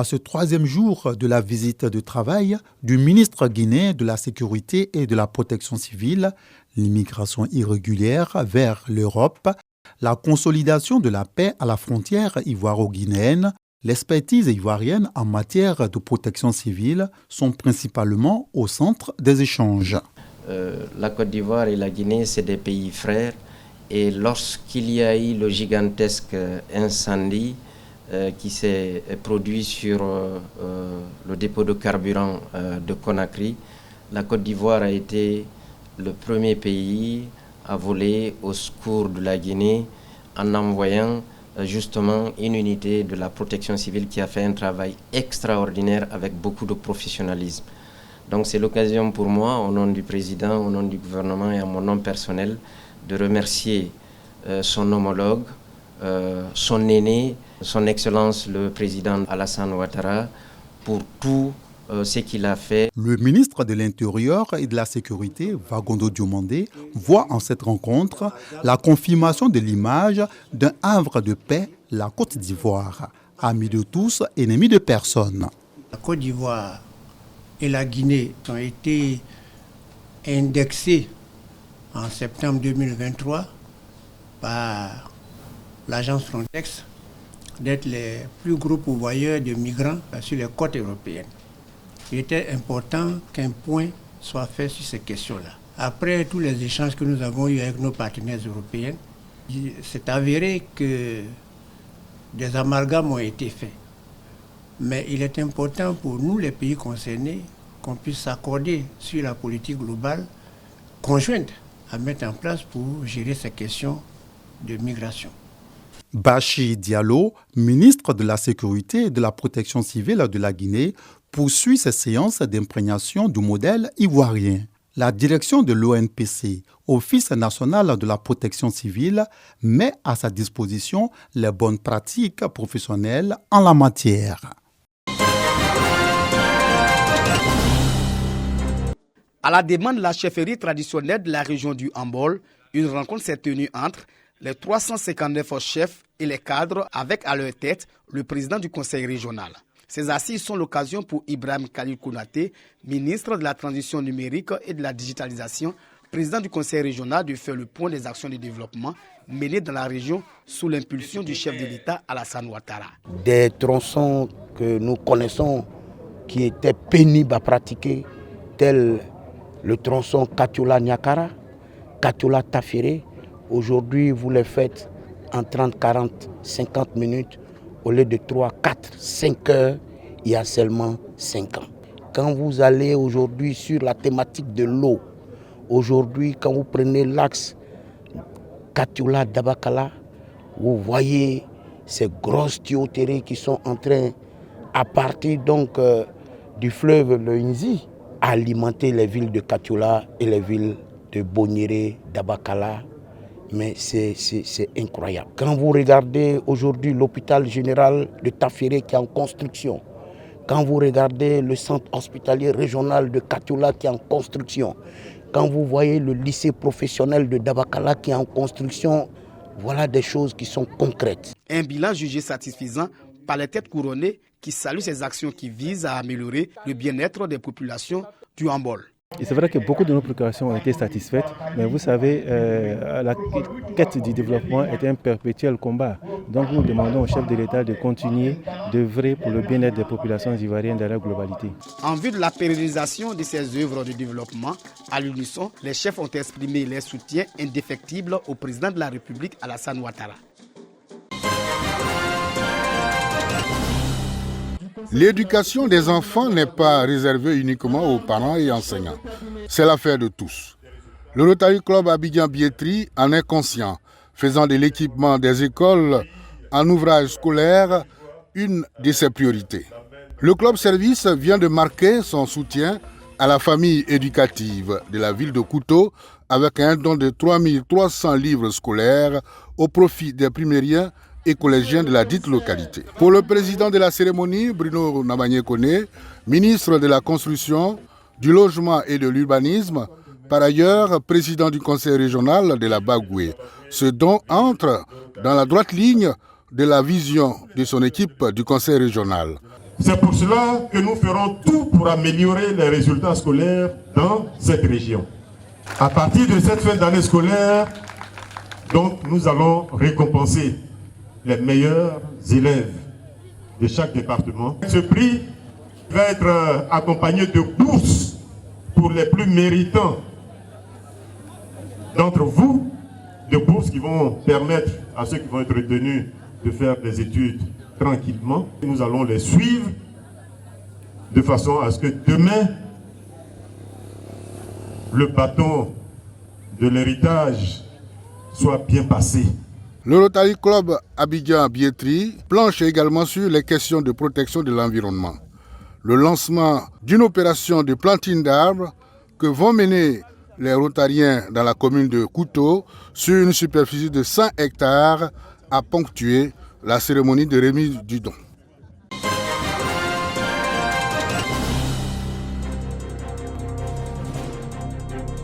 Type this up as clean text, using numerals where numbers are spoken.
À ce troisième jour de la visite de travail du ministre guinéen de la Sécurité et de la Protection civile, l'immigration irrégulière vers l'Europe, la consolidation de la paix à la frontière ivoiro-guinéenne, l'expertise ivoirienne en matière de protection civile sont principalement au centre des échanges. La Côte d'Ivoire et la Guinée, c'est des pays frères. Et lorsqu'il y a eu le gigantesque incendie qui s'est produit sur le dépôt de carburant de Conakry, la Côte d'Ivoire a été le premier pays à voler au secours de la Guinée en envoyant justement une unité de la protection civile qui a fait un travail extraordinaire avec beaucoup de professionnalisme. Donc c'est l'occasion pour moi, au nom du président, au nom du gouvernement et à mon nom personnel, de remercier son homologue, son aîné, son Excellence le président Alassane Ouattara, pour tout ce qu'il a fait. Le ministre de l'Intérieur et de la Sécurité, Vagondo Diomandé, voit en cette rencontre la confirmation de l'image d'un havre de paix, la Côte d'Ivoire, ami de tous, ennemi de personne. La Côte d'Ivoire et la Guinée ont été indexées en septembre 2023 par l'agence Frontex d'être les plus gros pourvoyeurs de migrants sur les côtes européennes. Il était important qu'un point soit fait sur ces questions-là. Après tous les échanges que nous avons eus avec nos partenaires européens, c'est avéré que des amalgames ont été faits. Mais il est important pour nous, les pays concernés, qu'on puisse s'accorder sur la politique globale conjointe à mettre en place pour gérer ces questions de migration. Bachi Diallo, ministre de la Sécurité et de la Protection civile de la Guinée, poursuit ses séances d'imprégnation du modèle ivoirien. La direction de l'ONPC, Office national de la protection civile, met à sa disposition les bonnes pratiques professionnelles en la matière. À la demande de la chefferie traditionnelle de la région du Hambol, une rencontre s'est tenue entre les 359 chefs et les cadres avec à leur tête le président du conseil régional. Ces assises sont l'occasion pour Ibrahim Khalil Konaté, ministre de la Transition numérique et de la digitalisation, président du conseil régional, de faire le point des actions de développement menées dans la région sous l'impulsion du chef de l'État Alassane Ouattara. Des tronçons que nous connaissons qui étaient pénibles à pratiquer, tels le tronçon Katiola-Niakara, Katiola-Taféré. Aujourd'hui, vous les faites en 30, 40, 50 minutes. Au lieu de 3, 4, 5 heures, il y a seulement 5 ans. Quand vous allez aujourd'hui sur la thématique de l'eau, aujourd'hui, quand vous prenez l'axe Katiola-Dabakala, vous voyez ces grosses tuyauteries qui sont en train, à partir donc du fleuve le Inzi, à alimenter les villes de Katiola et les villes de Bonyere, Dabakala. Mais c'est incroyable. Quand vous regardez aujourd'hui l'hôpital général de Taféré qui est en construction, quand vous regardez le centre hospitalier régional de Katiola qui est en construction, quand vous voyez le lycée professionnel de Dabakala qui est en construction, voilà des choses qui sont concrètes. Un bilan jugé satisfaisant par les têtes couronnées qui saluent ces actions qui visent à améliorer le bien-être des populations du Hambol. Et c'est vrai que beaucoup de nos préoccupations ont été satisfaites, mais vous savez, la quête du développement est un perpétuel combat. Donc nous demandons au chef de l'État de continuer d'œuvrer pour le bien-être des populations ivoiriennes dans leur globalité. En vue de la pérennisation de ces œuvres de développement, à l'unisson, les chefs ont exprimé leur soutien indéfectible au président de la République, Alassane Ouattara. L'éducation des enfants n'est pas réservée uniquement aux parents et enseignants. C'est l'affaire de tous. Le Rotary Club Abidjan-Biétry en est conscient, faisant de l'équipement des écoles en ouvrage scolaire une de ses priorités. Le club service vient de marquer son soutien à la famille éducative de la ville de Kouto avec un don de 3300 livres scolaires au profit des primériens et collégiens de la dite localité. Pour le président de la cérémonie, Bruno Nabagné-Koné, ministre de la Construction, du Logement et de l'Urbanisme, par ailleurs président du conseil régional de la Bagoué, ce don entre dans la droite ligne de la vision de son équipe du conseil régional. C'est pour cela que nous ferons tout pour améliorer les résultats scolaires dans cette région. À partir de cette fin d'année scolaire, donc, nous allons récompenser les meilleurs élèves de chaque département. Ce prix va être accompagné de bourses pour les plus méritants d'entre vous, de bourses qui vont permettre à ceux qui vont être retenus de faire des études tranquillement. Nous allons les suivre de façon à ce que demain, le bâton de l'héritage soit bien passé. Le Rotary Club Abidjan-Biétry planche également sur les questions de protection de l'environnement. Le lancement d'une opération de plantine d'arbres que vont mener les Rotariens dans la commune de Kouto sur une superficie de 100 hectares a ponctué la cérémonie de remise du don.